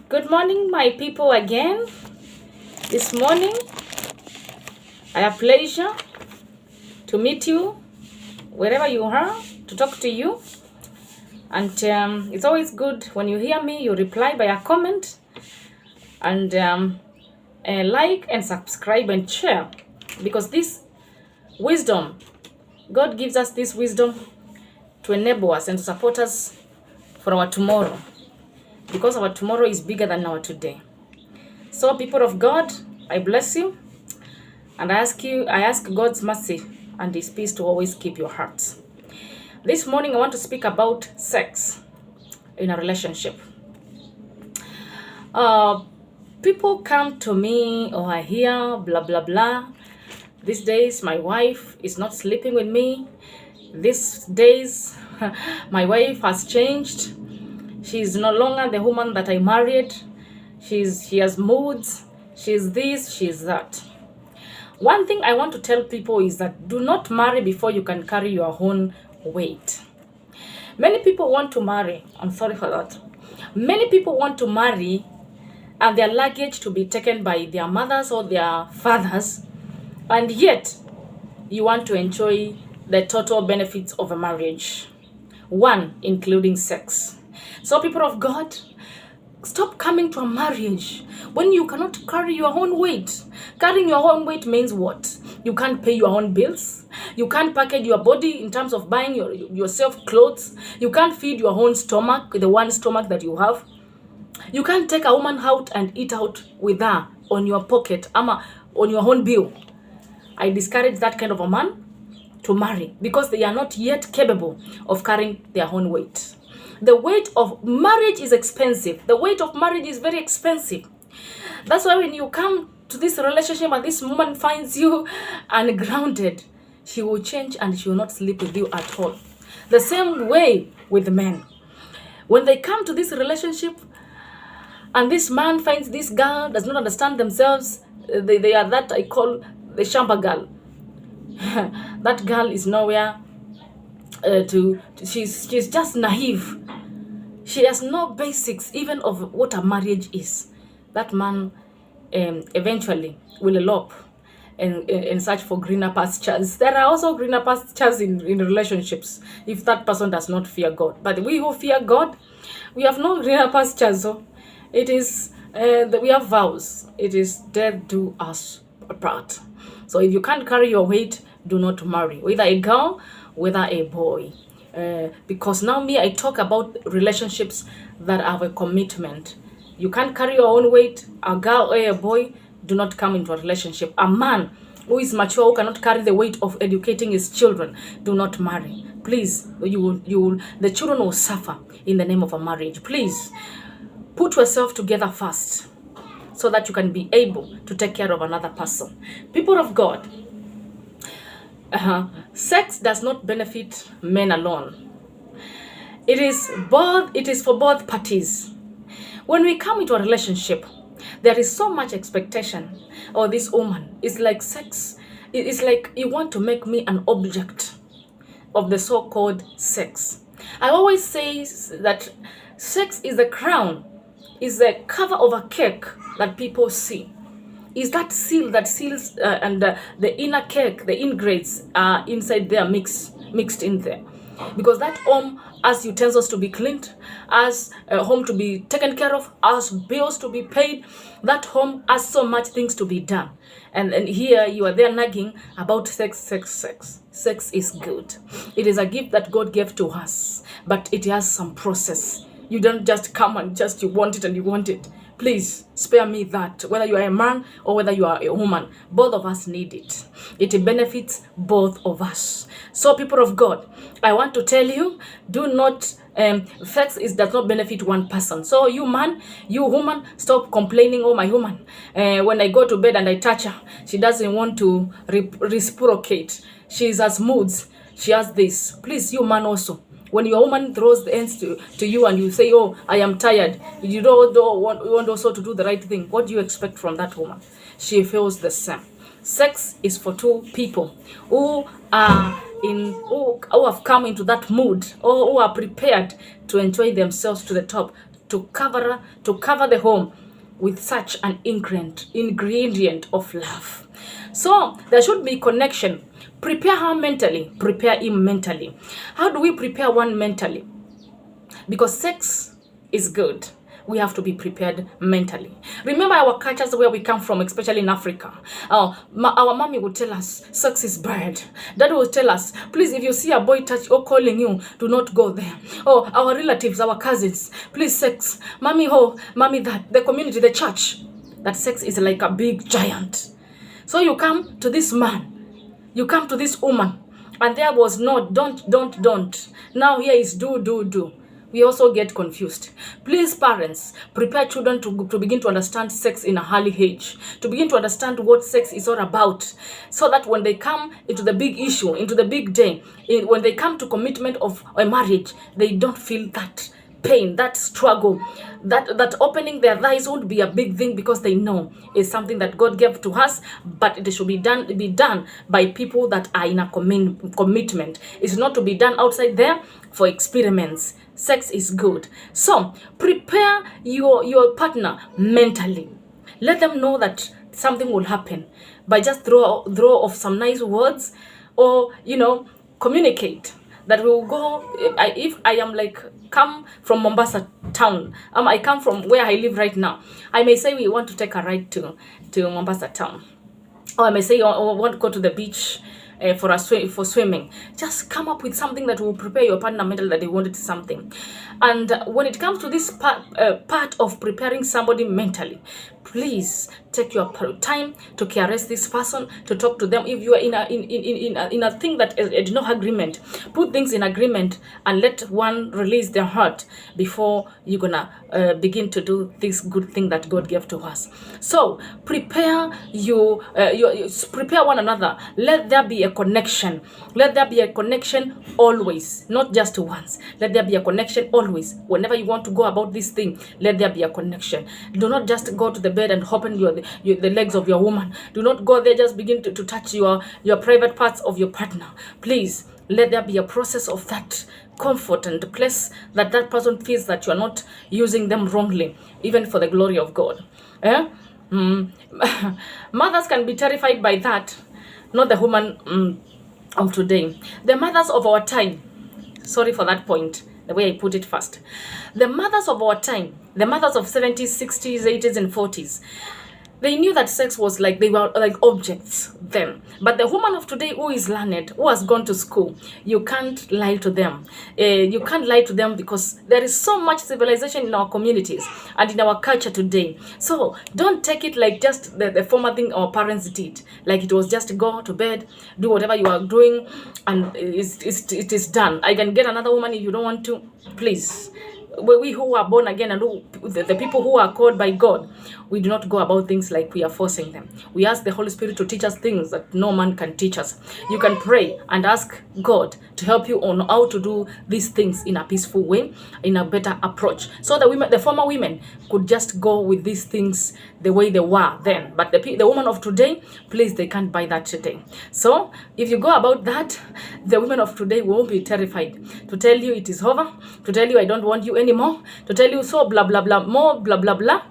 Good morning, my people, again. This morning, I have pleasure to meet you wherever you are, to talk to you. And it's always good when you hear me, you reply by a comment and like and subscribe and share. Because this wisdom, God gives us this wisdom to enable us and to support us for our tomorrow. Because our tomorrow is bigger than our today. So, people of God, I bless you, and I ask God's mercy and His peace to always keep your hearts. This morning, I want to speak about sex in a relationship. People come to me, or I hear blah blah blah. These days, my wife is not sleeping with me. These days, my wife has changed. She's no longer the woman that I married. She has moods. She's this, she's that. One thing I want to tell people is that do not marry before you can carry your own weight. Many people want to marry. I'm sorry for that. Many people want to marry and their luggage to be taken by their mothers or their fathers, and yet you want to enjoy the total benefits of a marriage. One, including sex. So, people of God, stop coming to a marriage when you cannot carry your own weight. Carrying your own weight means what? You can't pay your own bills. You can't package your body in terms of buying yourself clothes. You can't feed your own stomach, the one stomach that you have. You can't take a woman out and eat out with her on your pocket, on your own bill. I discourage that kind of a man to marry because they are not yet capable of carrying their own weight. The weight of marriage is expensive. The weight of marriage is very expensive. That's why when you come to this relationship and this woman finds you ungrounded, she will change and she will not sleep with you at all. The same way with men. When they come to this relationship and this man finds this girl does not understand themselves, they are that I call the shamba girl. That girl is nowhere she's just naive. She has no basics even of what a marriage is. That man eventually will elope and search for greener pastures. There are also greener pastures in relationships if that person does not fear God. But we who fear God, we have no greener pastures. So it is we have vows. It is death do us apart. So if you can't carry your weight, do not marry, whether a girl, whether a boy. Because now I talk about relationships that have a commitment. You can't carry your own weight. A girl or a boy, do not come into a relationship. A man who is mature, who cannot carry the weight of educating his children, do not marry. Please, the children will suffer in the name of a marriage. Please, put yourself together first so that you can be able to take care of another person. People of God, sex does not benefit men alone. It is for both parties. When we come into a relationship, there is so much expectation. Oh, this woman is like sex. It is like you want to make me an object of the so-called sex. I always say that sex is the crown, is the cover of a cake that people see. Is that seal that seals and the inner cake, the ingredients are inside there mixed in there. Because that home has utensils to be cleaned, has a home to be taken care of, has bills to be paid. That home has so much things to be done. And here you are there nagging about sex. Sex is good. It is a gift that God gave to us, but it has some process. You don't just come and just you want it and you want it. Please spare me that. Whether you are a man or whether you are a woman, both of us need it. It benefits both of us. So, people of God, I want to tell you, do not, sex does not benefit one person. So, you man, you woman, stop complaining, oh my woman, when I go to bed and I touch her, she doesn't want to reciprocate. She has moods. She has this. Please, you man also. When your woman throws the ends to you and you say, oh, I am tired, you don't want also to do the right thing, what do you expect from that woman? She feels the same. Sex is for two people who have come into that mood or who are prepared to enjoy themselves to the top to cover the home with such an ingredient of love. So there should be connection. Prepare her mentally, prepare him mentally. How do we prepare one mentally? Because sex is good, we have to be prepared mentally. Remember our cultures where we come from, especially in Africa. Our mommy would tell us sex is bad. Daddy would tell us, please, if you see a boy touch or calling you, do not go there. Oh, our relatives, our cousins, please, sex. Mommy, mommy, that. The community, the church, that sex is like a big giant. So you come to this man, you come to this woman, and there was no don't. Now here is do. We also get confused. Please, parents, prepare children to begin to understand sex in a early age, to begin to understand what sex is all about, so that when they come into the big issue, into the big day, when they come to commitment of a marriage, they don't feel that pain, that struggle, that opening their eyes won't be a big thing, because they know it's something that God gave to us, but it should be done by people that are in a commitment. It's not to be done outside there for experiments. Sex is good. So prepare your partner mentally. Let them know that something will happen by just throw of some nice words, or communicate that we will go. If I am like come from Mombasa town, I come from where I live right now, I may say we want to take a ride to Mombasa town, or I may say I want to go to the beach for swimming. Just come up with something that will prepare your partner mentally that they wanted something. And when it comes to this part of preparing somebody mentally, please take your time to caress this person, to talk to them. If you are in a thing that is no agreement, put things in agreement and let one release their heart before you're gonna begin to do this good thing that God gave to us. So prepare prepare one another. Let there be a connection. Let there be a connection always, not just once. Let there be a connection always. Whenever you want to go about this thing, let there be a connection. Do not just go to the bed and open the legs of your woman. Do not go there, just begin to touch your private parts of your partner. Please, let there be a process of that comfort and place that person feels that you are not using them wrongly, even for the glory of God. Mothers can be terrified by that, not the woman of today. The mothers of our time, sorry for that point, the way I put it first. The mothers of our time, the mothers of 70s, 60s, 80s, and 40s, they knew that sex was like, they were like objects then. But the woman of today who is learned, who has gone to school, you can't lie to them. You can't lie to them, because there is so much civilization in our communities and in our culture today. So don't take it like just the former thing our parents did. Like it was just go to bed, do whatever you are doing, and it is done. I can get another woman if you don't want to. Please. We who are born again and the people who are called by God, we do not go about things like we are forcing them. We ask the Holy Spirit to teach us things that no man can teach us. You can pray and ask God to help you on how to do these things in a peaceful way, in a better approach, so the former women could just go with these things the way they were then. But the women of today, please, they can't buy that today. So if you go about that, the women of today won't be terrified to tell you it is over, to tell you I don't want you anymore, to tell you so blah blah blah, more blah blah blah,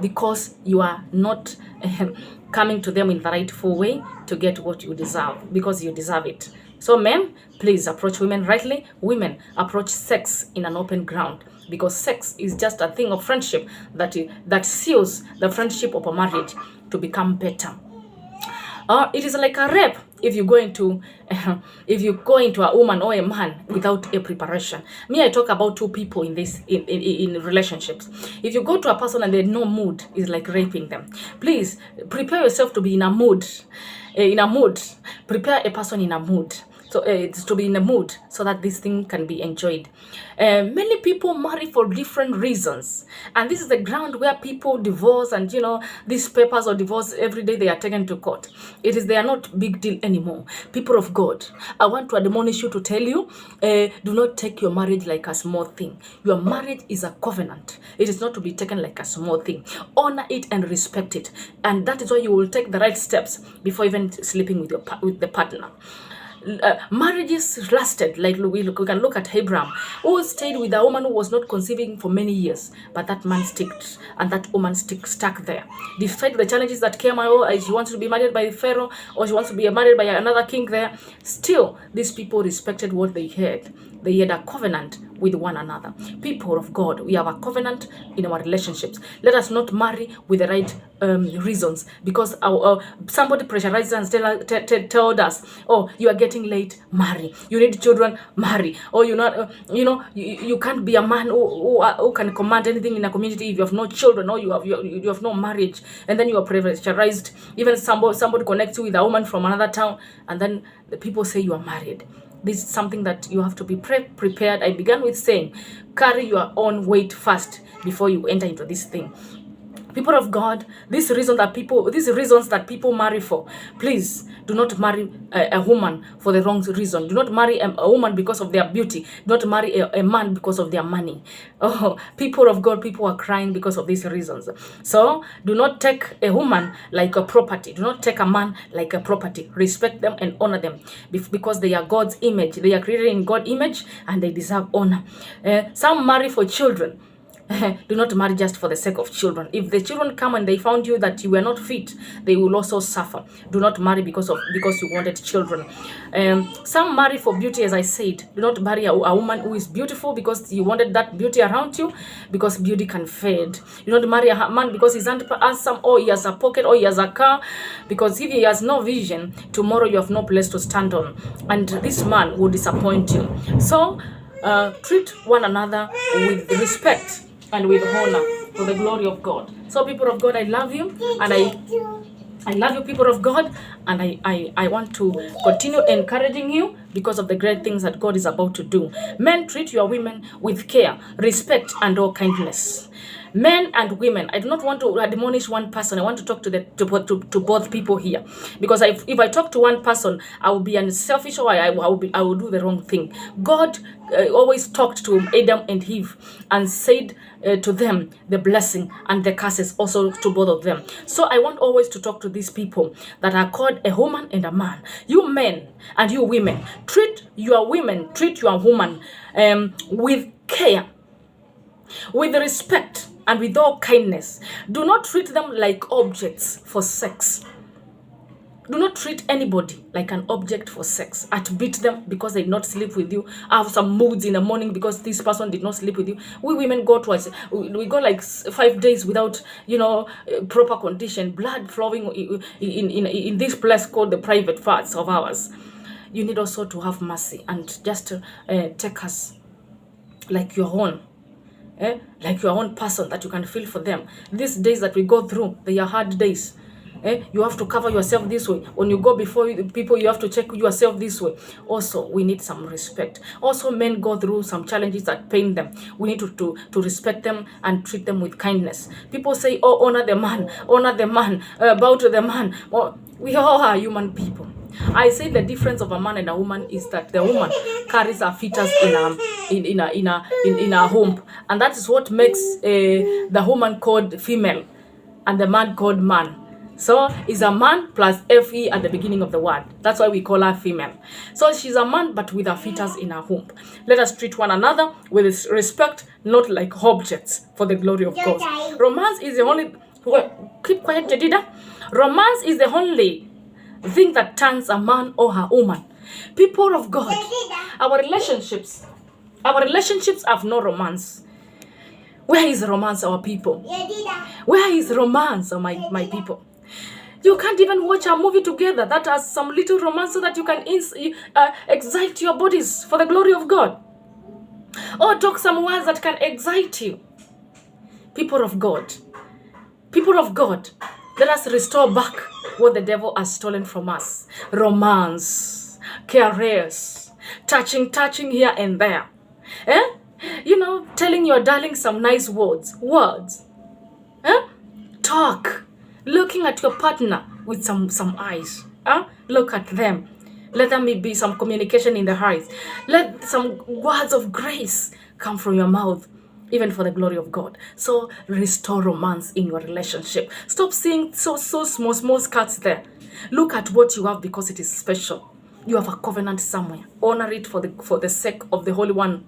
because you are not coming to them in the rightful way to get what you deserve, because you deserve it. So men, please approach women rightly. Women, approach sex in an open ground, because sex is just a thing of friendship that seals the friendship of a marriage to become better. It is like a rape if you go into a woman or a man without a preparation. Me, I talk about two people in this in relationships. If you go to a person and they're no mood, it's like raping them. Please prepare yourself to be in a mood. Prepare a person in a mood. So it's to be in a mood so that this thing can be enjoyed. Many people marry for different reasons, and this is the ground where people divorce, and these papers of divorce every day they are taken to court. They are not big deal anymore. People of God, I want to admonish you, to tell you, do not take your marriage like a small thing. Your marriage is a covenant. It is not to be taken like a small thing. Honor it and respect it, and that is why you will take the right steps before even sleeping with the partner. Marriages lasted, like we can look at Abraham, who stayed with a woman who was not conceiving for many years, but that man sticked, and that woman stuck there. Despite the challenges that came, she wants to be married by Pharaoh, or she wants to be married by another king there, still, these people respected what they had. They had a covenant with one another. People of God, we have a covenant in our relationships. Let us not marry with the right reasons, because somebody pressurized us and told us, oh, you are getting late, marry. You need children, marry. Or you're not, you can't be a man who can command anything in a community if you have no children, or you have no marriage, and then you are pressurized. Even somebody connects you with a woman from another town, and then the people say you are married. This is something that you have to be prepared. I began with saying, carry your own weight first before you enter into this thing. People of God, these reasons that people marry for, please do not marry a woman for the wrong reason. Do not marry a woman because of their beauty. Do not marry a man because of their money. Oh, people of God, people are crying because of these reasons. So do not take a woman like a property. Do not take a man like a property. Respect them and honor them because they are God's image. They are created in God's image and they deserve honor. Some marry for children. Do not marry just for the sake of children. If the children come and they found you that you were not fit, they will also suffer. Do not marry because you wanted children. Some marry for beauty, as I said. Do not marry a woman who is beautiful because you wanted that beauty around you, because beauty can fade. Do not marry a man because he's handsome, or he has a pocket, or he has a car, because if he has no vision, tomorrow you have no place to stand on, and this man will disappoint you. So treat one another with respect and with honor for the glory of God. So people of God, I love you, and I love you, people of God, and I want to continue encouraging you because of the great things that God is about to do. Men, treat your women with care, respect, and all kindness. Men and women, I do not want to admonish one person. I want to talk to both people here, because if I talk to one person, I will be unselfish, or I will do the wrong thing. God always talked to Adam and Eve and said to them the blessing and the curses also to both of them. So I want always to talk to these people that are called a woman and a man. You men and you women, treat your women, treat your woman with care, with respect, and with all kindness. Do not treat them like objects for sex. Do not treat anybody like an object for sex. Beat them because they did not sleep with you. Have some moods in the morning because this person did not sleep with you. We women go twice. We go like 5 days without, proper condition. Blood flowing in this place called the private parts of ours. You need also to have mercy and just take us like your own. Like your own person that you can feel for them. These days that we go through, they are hard days. You have to cover yourself this way. When you go before people, you have to check yourself this way. Also, we need some respect. Also, men go through some challenges that pain them. We need to respect them and treat them with kindness. People say, oh, honor the man, bow to the man. Well, we all are human people. I say the difference of a man and a woman is that the woman carries her fetus in a womb, and that is what makes the woman called female and the man called man. So it's a man plus FE at the beginning of the word. That's why we call her female. So she's a man but with a fetus in her womb. Let us treat one another with respect, not like objects, for the glory of God. Romance is the only... Keep quiet, Jedida. Romance is the only thing that turns a man or a woman. People of God, our relationships have no romance. Where is romance, our people? Where is romance, my people? You can't even watch a movie together that has some little romance so that you can excite your bodies for the glory of God, or talk some words that can excite you. People of God, let us restore back what the devil has stolen from us. Romance, caresses, touching here and there. Telling your darling some nice words. Talk. Looking at your partner with some eyes. Look at them. Let there be some communication in the eyes. Let some words of grace come from your mouth, even for the glory of God. So restore romance in your relationship. Stop seeing so small skirts there. Look at what you have because it is special. You have a covenant somewhere. Honor it for the sake of the Holy One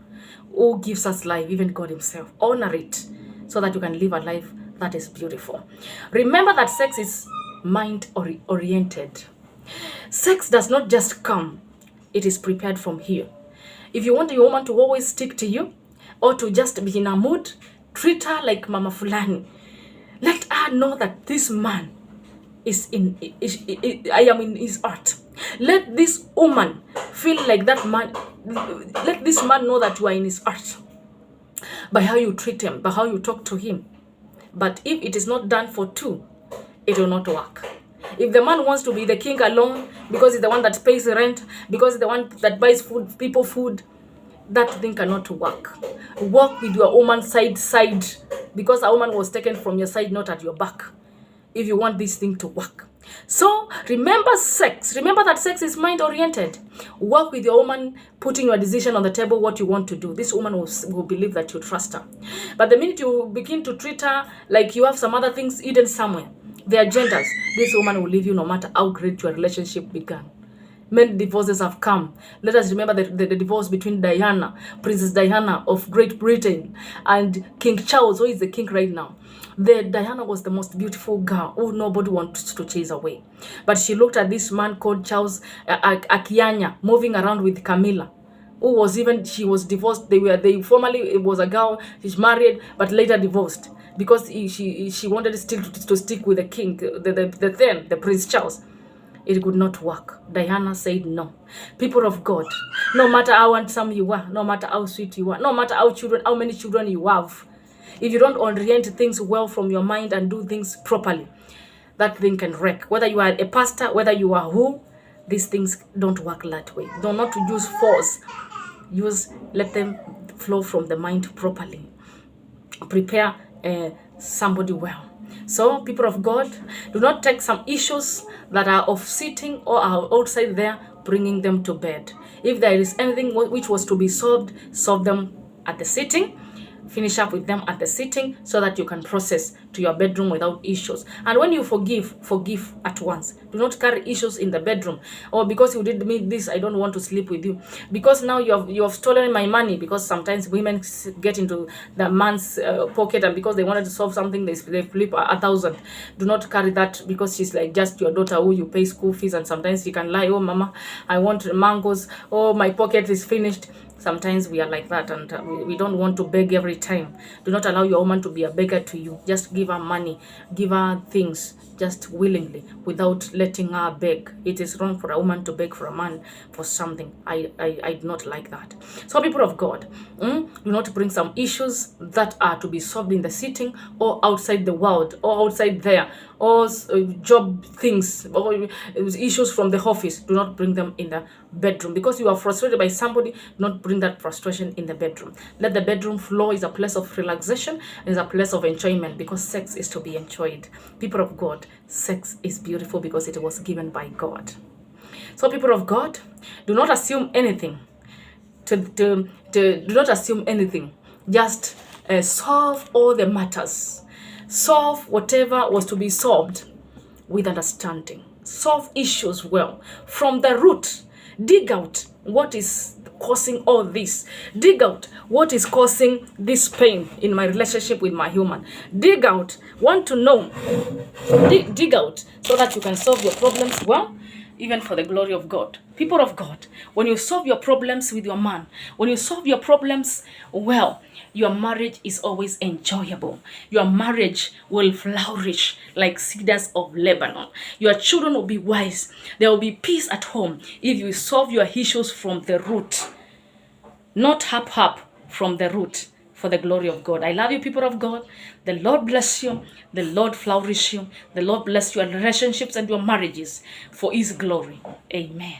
who gives us life, even God himself. Honor it so that you can live a life that is beautiful. Remember that sex is mind-oriented. Sex does not just come. It is prepared from here. If you want your woman to always stick to you or to just be in a mood, treat her like Mama Fulani. Let her know that this man I am in his heart. Let this woman feel like that man. Let this man know that you are in his heart by how you treat him, by how you talk to him. But if it is not done for two, it will not work. If the man wants to be the king alone because he's the one that pays the rent, because he's the one that buys people food, that thing cannot work. Work with your woman side, because a woman was taken from your side, not at your back, if you want this thing to work. So remember sex. Remember that sex is mind-oriented. Work with your woman, putting your decision on the table, what you want to do. This woman will believe that you trust her. But the minute you begin to treat her like you have some other things hidden somewhere, the agendas, this woman will leave you no matter how great your relationship began. Many divorces have come. Let us remember the divorce between Diana, Princess Diana of Great Britain, and King Charles, who is the king right now. Diana was the most beautiful girl who nobody wants to chase away. But she looked at this man called Charles Akianya moving around with Camilla, who was she was divorced. Formerly it was a girl, she's married, but later divorced because she wanted still to stick with the king, the Prince Charles. It could not work. Diana said no. People of God, no matter how handsome you are, no matter how sweet you are, no matter how many children you have, if you don't orient things well from your mind and do things properly, that thing can wreck. Whether you are a pastor, whether you are who, these things don't work that way. Do not use force. Let them flow from the mind properly. Prepare somebody well. So, people of God, do not take some issues that are of sitting or are outside there, bringing them to bed. If there is anything which was to be solved, solve them at the sitting. Finish up with them at the sitting so that you can process to your bedroom without issues. And when you forgive at once. Do not carry issues in the bedroom. Or because you did me this, I don't want to sleep with you. Because now you have stolen my money. Because sometimes women get into the man's pocket, and because they wanted to solve something, they flip 1,000. Do not carry that because she's like just your daughter who you pay school fees, and sometimes you can lie, oh mama, I want mangoes, oh my pocket is finished. Sometimes we are like that, and we don't want to beg every time. Do not allow your woman to be a beggar to you. Just give her money, give her things, just willingly, without letting her beg. It is wrong for a woman to beg for a man for something. I do not like that. So, people of God, do not bring some issues that are to be solved in the sitting or outside the world or outside there, or job things or issues from the office. Do not bring them in the bedroom because you are frustrated by somebody. Do not bring that frustration in the bedroom. Let the bedroom floor is a place of relaxation, is a place of enjoyment, because sex is to be enjoyed. People of God, sex is beautiful because it was given by God. So, people of God, do not assume anything. Do not assume anything. Just solve all the matters. Solve whatever was to be solved with understanding. Solve issues well. From the root, dig out what is causing all this. Dig out what is causing this pain in my relationship with my human. Dig out, want to know. Dig out so that you can solve your problems well, even for the glory of God. People of God, when you solve your problems with your man, when you solve your problems well, your marriage is always enjoyable. Your marriage will flourish like cedars of Lebanon. Your children will be wise. There will be peace at home if you solve your issues from the root, not hap from the root, for the glory of God. I love you, people of God. The Lord bless you. The Lord flourish you. The Lord bless your relationships and your marriages for His glory. Amen.